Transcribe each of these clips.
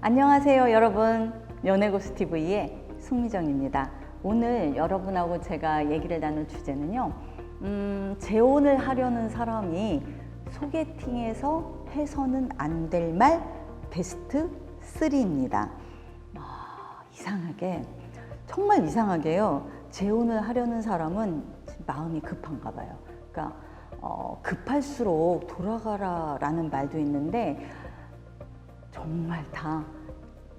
안녕하세요 여러분, 연애고수TV의 송미정입니다. 오늘 여러분하고 제가 얘기를 나눌 주제는요, 재혼을 하려는 사람이 소개팅에서 해서는 안 될 말 베스트 3입니다. 이상하게, 정말 이상하게요, 재혼을 하려는 사람은 마음이 급한가 봐요. 그러니까 급할수록 돌아가라 라는 말도 있는데 정말 다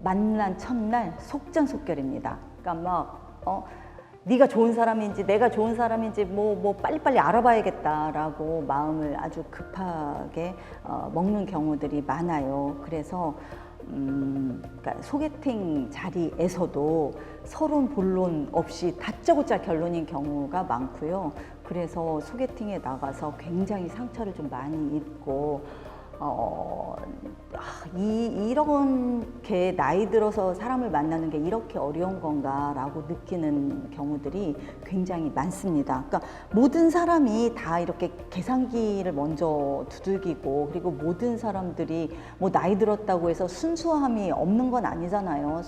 만난 첫날 속전속결입니다. 그러니까 네가 좋은 사람인지 내가 좋은 사람인지 뭐 빨리빨리 알아봐야겠다라고 마음을 아주 급하게 먹는 경우들이 많아요. 그래서 그러니까 소개팅 자리에서도 서론 본론 없이 다짜고짜 결론인 경우가 많고요. 그래서 소개팅에 나가서 굉장히 상처를 좀 많이 입고 이렇게 나이 들어서 사람을 만나는 게 이렇게 어려운 건가 라고 느끼는 경우들이 굉장히 많습니다. 그러니까 모든 사람이 다 이렇게 계산기를 먼저 두들기고, 그리고 모든 사람들이 뭐 나이 들었다고 해서 순수함이 없는 건 아니잖아요.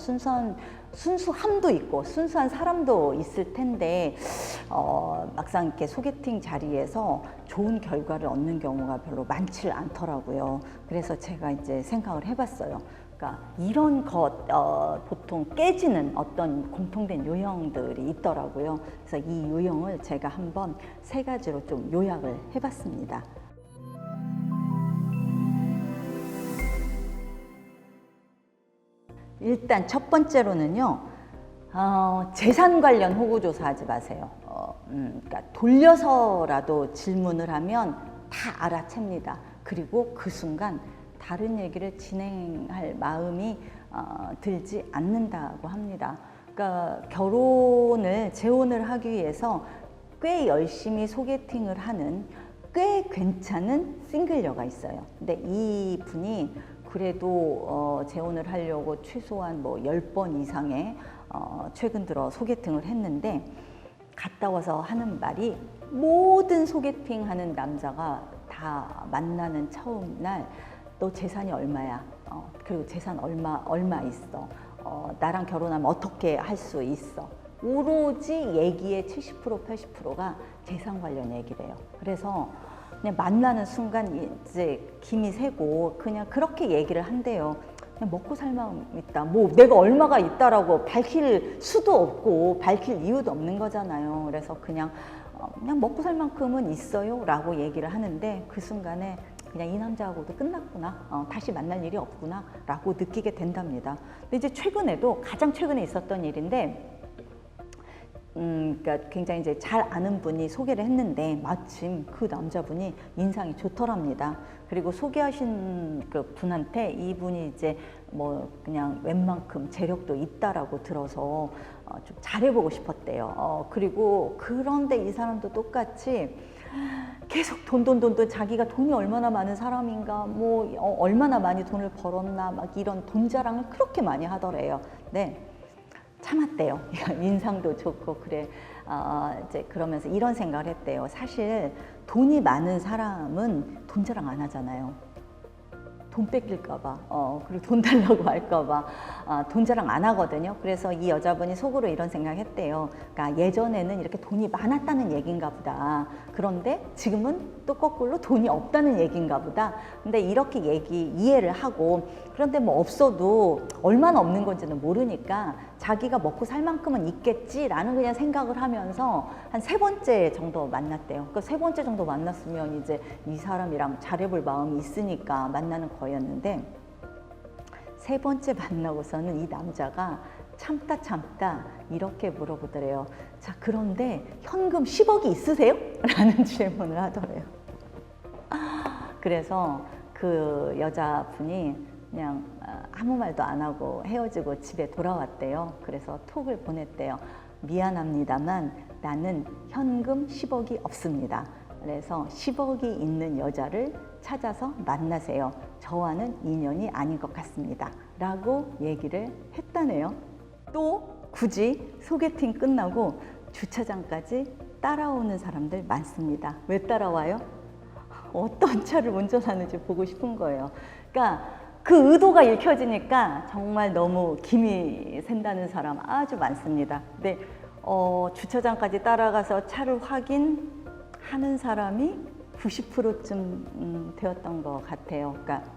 순수함도 있고 순수한 사람도 있을 텐데 막상 이렇게 소개팅 자리에서 좋은 결과를 얻는 경우가 별로 많지 않더라고요. 그래서 제가 이제 생각을 해봤어요. 그러니까 이런 것 보통 깨지는 어떤 공통된 유형들이 있더라고요. 그래서 이 유형을 제가 한번 3가지로 좀 요약을 해봤습니다. 일단 첫 번째로는요, 재산 관련 호구조사 하지 마세요. 그러니까 돌려서라도 질문을 하면 다 알아챕니다. 그리고 그 순간 다른 얘기를 진행할 마음이 들지 않는다고 합니다. 그러니까 재혼을 하기 위해서 꽤 열심히 소개팅을 하는 꽤 괜찮은 싱글녀가 있어요. 근데 이 분이 그래도 재혼을 하려고 최소한 10번 이상의 최근 들어 소개팅을 했는데, 갔다 와서 하는 말이, 모든 소개팅 하는 남자가 다 만나는 처음 날 너 재산이 얼마야? 그리고 재산 얼마 있어? 나랑 결혼하면 어떻게 할 수 있어? 오로지 얘기의 70% 80%가 재산 관련 얘기래요. 그래서 그냥 만나는 순간 이제 김이 새고 그냥 그렇게 얘기를 한대요. 그냥 먹고 살 마음 있다. 뭐 내가 얼마가 있다라고 밝힐 수도 없고 밝힐 이유도 없는 거잖아요. 그래서 그냥 먹고 살 만큼은 있어요 라고 얘기를 하는데, 그 순간에 그냥 이 남자하고도 끝났구나, 다시 만날 일이 없구나 라고 느끼게 된답니다. 근데 이제 가장 최근에 있었던 일인데, 그러니까 굉장히 이제 잘 아는 분이 소개를 했는데 마침 그 남자분이 인상이 좋더랍니다. 그리고 소개하신 그 분한테 이분이 이제 그냥 웬만큼 재력도 있다라고 들어서 좀 잘해보고 싶었대요. 그리고 그런데 이 사람도 똑같이 계속 돈 자기가 돈이 얼마나 많은 사람인가, 얼마나 많이 돈을 벌었나, 막 이런 돈 자랑을 그렇게 많이 하더래요. 네. 참았대요. 인상도 좋고 그래. 이제 그러면서 이런 생각을 했대요. 사실 돈이 많은 사람은 돈 자랑 안 하잖아요. 돈 뺏길까봐, 그리고 돈 달라고 할까봐 돈 자랑 안 하거든요. 그래서 이 여자분이 속으로 이런 생각을 했대요. 그러니까 예전에는 이렇게 돈이 많았다는 얘기인가 보다. 그런데 지금은 또 거꾸로 돈이 없다는 얘기인가 보다. 근데 이렇게 이해를 하고, 그런데 없어도 얼마나 없는 건지는 모르니까 자기가 먹고 살 만큼은 있겠지라는 그냥 생각을 하면서 한 3번째 정도 만났대요. 그러니까 3번째 정도 만났으면 이제 이 사람이랑 잘해볼 마음이 있으니까 만나는 거였는데, 3번째 만나고서는 이 남자가 참다 이렇게 물어보더래요. 자, 그런데 현금 10억이 있으세요? 라는 질문을 하더래요. 그래서 그 여자분이 그냥 아무 말도 안 하고 헤어지고 집에 돌아왔대요. 그래서 톡을 보냈대요. 미안합니다만 나는 현금 10억이 없습니다. 그래서 10억이 있는 여자를 찾아서 만나세요. 저와는 인연이 아닌 것 같습니다. 라고 얘기를 했다네요. 또 굳이 소개팅 끝나고 주차장까지 따라오는 사람들 많습니다. 왜 따라와요? 어떤 차를 운전하는지 보고 싶은 거예요. 그러니까 그 의도가 읽혀지니까 정말 너무 김이 샌다는 사람 아주 많습니다. 근데 주차장까지 따라가서 차를 확인하는 사람이 90%쯤 되었던 것 같아요. 그러니까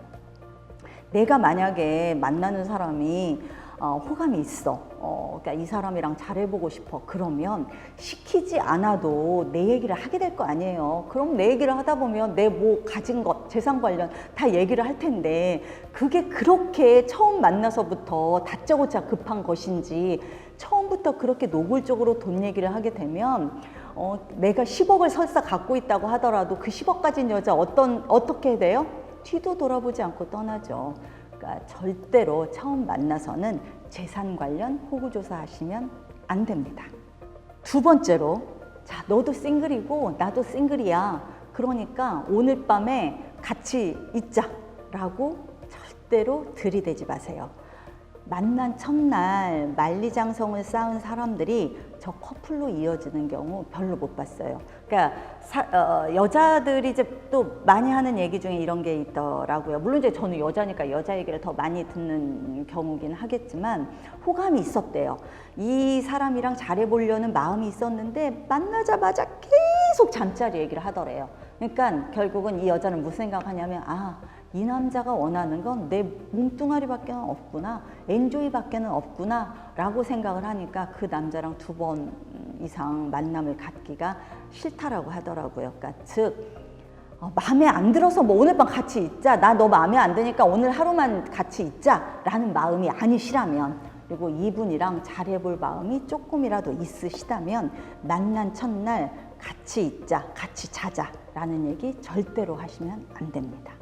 내가 만약에 만나는 사람이 호감이 있어. 그러니까 이 사람이랑 잘해보고 싶어. 그러면 시키지 않아도 내 얘기를 하게 될 거 아니에요. 그럼 내 얘기를 하다 보면 내 뭐 가진 것, 재산 관련 다 얘기를 할 텐데 그게 그렇게 처음 만나서부터 다짜고짜 급한 것인지 처음부터 그렇게 노골적으로 돈 얘기를 하게 되면 내가 10억을 설사 갖고 있다고 하더라도 그 10억 가진 여자 어떻게 돼요? 뒤도 돌아보지 않고 떠나죠. 그러니까 절대로 처음 만나서는 재산 관련 호구조사 하시면 안 됩니다. 두 번째로, 자, 너도 싱글이고 나도 싱글이야. 그러니까 오늘 밤에 같이 있자라고 절대로 들이대지 마세요. 만난 첫날 만리장성을 쌓은 사람들이 저 커플로 이어지는 경우 별로 못 봤어요. 그러니까 여자들이 이제 또 많이 하는 얘기 중에 이런 게 있더라고요. 물론 이제 저는 여자니까 여자 얘기를 더 많이 듣는 경우긴 하겠지만 호감이 있었대요. 이 사람이랑 잘해보려는 마음이 있었는데 만나자마자 계속 잠자리 얘기를 하더래요. 그러니까 결국은 이 여자는 무슨 생각하냐면 이 남자가 원하는 건 내 몸뚱아리밖에 없구나, 엔조이밖에는 없구나 라고 생각을 하니까 그 남자랑 2번 이상 만남을 갖기가 싫다라고 하더라고요. 그러니까 즉 마음에 안 들어서 뭐 오늘 밤 같이 있자, 나 너 마음에 안 드니까 오늘 하루만 같이 있자 라는 마음이 아니시라면, 그리고 이분이랑 잘해볼 마음이 조금이라도 있으시다면 만난 첫날 같이 있자, 같이 자자 라는 얘기 절대로 하시면 안 됩니다.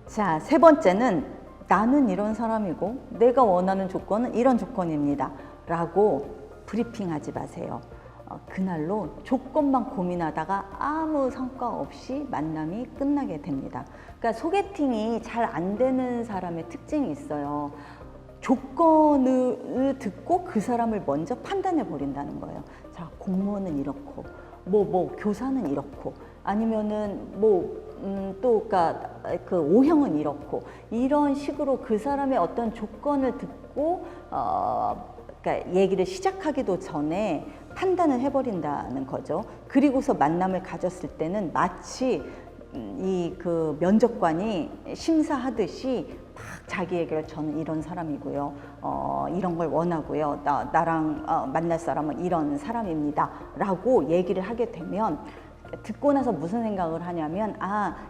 자, 세 번째는 나는 이런 사람이고 내가 원하는 조건은 이런 조건입니다 라고 브리핑하지 마세요. 그날로 조건만 고민하다가 아무 성과 없이 만남이 끝나게 됩니다. 그러니까 소개팅이 잘 안 되는 사람의 특징이 있어요. 조건을 듣고 그 사람을 먼저 판단해 버린다는 거예요. 자, 공무원은 이렇고 교사는 이렇고 아니면은 또 그러니까 그 O형은 이렇고 이런 식으로 그 사람의 어떤 조건을 듣고 그러니까 얘기를 시작하기도 전에 판단을 해버린다는 거죠. 그리고서 만남을 가졌을 때는 마치 이 그 면접관이 심사하듯이 막 자기 얘기를 저는 이런 사람이고요, 이런 걸 원하고요, 나랑 만날 사람은 이런 사람입니다 라고 얘기를 하게 되면 듣고 나서 무슨 생각을 하냐면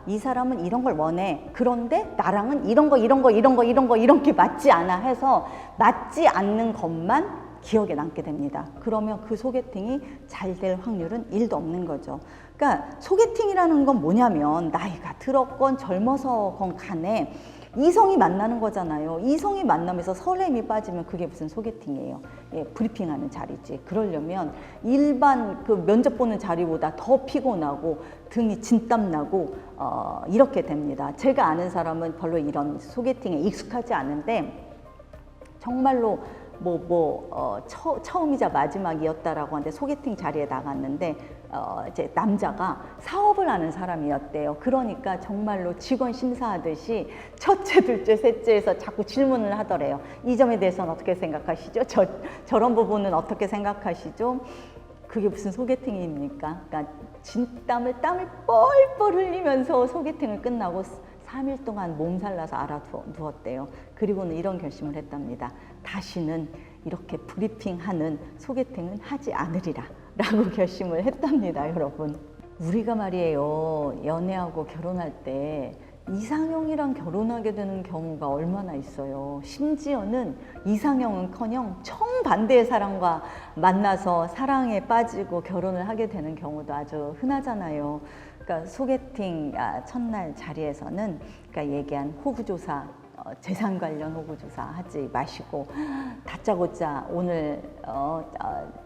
이 사람은 이런 걸 원해. 그런데 나랑은 이런 게 맞지 않아 해서 맞지 않는 것만 기억에 남게 됩니다. 그러면 그 소개팅이 잘 될 확률은 1도 없는 거죠. 그러니까 소개팅이라는 건 뭐냐면 나이가 들었건 젊어서건 간에 이성이 만나는 거잖아요. 이성이 만나면서 설렘이 빠지면 그게 무슨 소개팅이에요. 예, 브리핑하는 자리지. 그러려면 일반 그 면접 보는 자리보다 더 피곤하고 등이 진땀 나고 이렇게 됩니다. 제가 아는 사람은 별로 이런 소개팅에 익숙하지 않은데 정말로 처음이자 마지막이었다라고 하는데 소개팅 자리에 나갔는데 이제 남자가 사업을 하는 사람이었대요. 그러니까 정말로 직원 심사하듯이 첫째, 둘째, 셋째에서 자꾸 질문을 하더래요. 이 점에 대해서는 어떻게 생각하시죠? 저런 부분은 어떻게 생각하시죠? 그게 무슨 소개팅입니까? 그러니까 땀을 뻘뻘 흘리면서 소개팅을 끝나고 3일 동안 몸살나서 알아두었대요. 그리고는 이런 결심을 했답니다. 다시는 이렇게 브리핑하는 소개팅은 하지 않으리라 라고 결심을 했답니다. 여러분, 우리가 말이에요, 연애하고 결혼할 때 이상형이랑 결혼하게 되는 경우가 얼마나 있어요. 심지어는 이상형은커녕 정반대의 사람과 만나서 사랑에 빠지고 결혼을 하게 되는 경우도 아주 흔하잖아요. 그러니까 소개팅 첫날 자리에서는 그러니까 얘기한 호구조사, 재산 관련 호구조사 하지 마시고 다짜고짜 오늘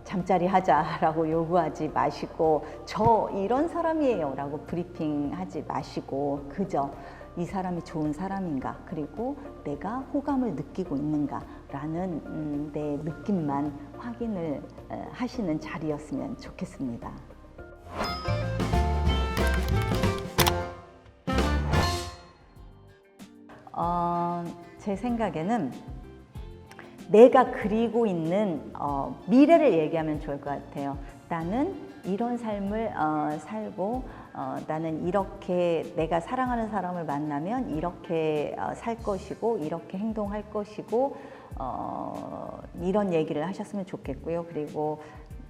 잠자리 하자라고 요구하지 마시고 저 이런 사람이에요 라고 브리핑하지 마시고 그저 이 사람이 좋은 사람인가, 그리고 내가 호감을 느끼고 있는가 라는 내 느낌만 확인을 하시는 자리였으면 좋겠습니다. 제 생각에는 내가 그리고 있는 미래를 얘기하면 좋을 것 같아요. 나는 이런 삶을 살고 나는 이렇게 내가 사랑하는 사람을 만나면 이렇게 살 것이고 이렇게 행동할 것이고 이런 얘기를 하셨으면 좋겠고요. 그리고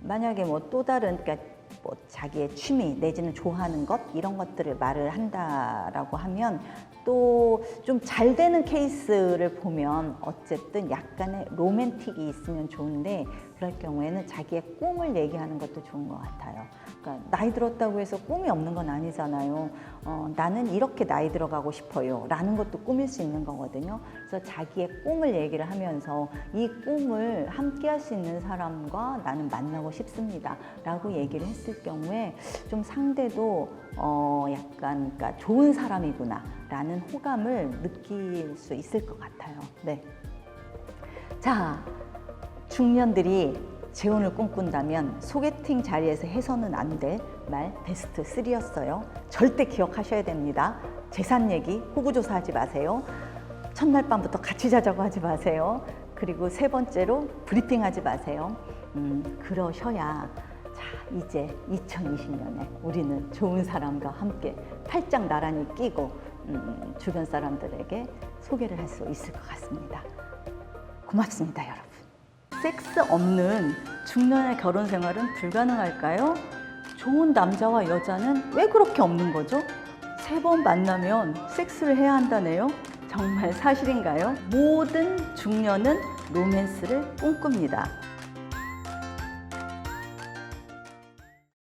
만약에 뭐 또 다른 그러니까 뭐 자기의 취미 내지는 좋아하는 것 이런 것들을 말을 한다라고 하면 또 좀 잘 되는 케이스를 보면 어쨌든 약간의 로맨틱이 있으면 좋은데 그럴 경우에는 자기의 꿈을 얘기하는 것도 좋은 것 같아요. 그러니까 나이 들었다고 해서 꿈이 없는 건 아니잖아요. 나는 이렇게 나이 들어가고 싶어요 라는 것도 꿈일 수 있는 거거든요. 그래서 자기의 꿈을 얘기를 하면서 이 꿈을 함께 할 수 있는 사람과 나는 만나고 싶습니다 라고 얘기를 했을 경우에 좀 상대도 약간 그러니까 좋은 사람이구나 라는 호감을 느낄 수 있을 것 같아요. 네. 자, 중년들이 재혼을 꿈꾼다면 소개팅 자리에서 해서는 안 될 말 베스트 3였어요. 절대 기억하셔야 됩니다. 재산 얘기 호구조사하지 마세요. 첫날 밤부터 같이 자자고 하지 마세요. 그리고 세 번째로 브리핑하지 마세요. 그러셔야 자, 이제 2020년에 우리는 좋은 사람과 함께 팔짱 나란히 끼고 주변 사람들에게 소개를 할 수 있을 것 같습니다. 고맙습니다, 여러분. 섹스 없는 중년의 결혼 생활은 불가능할까요? 좋은 남자와 여자는 왜 그렇게 없는 거죠? 3번 만나면 섹스를 해야 한다네요? 정말 사실인가요? 모든 중년은 로맨스를 꿈꿉니다.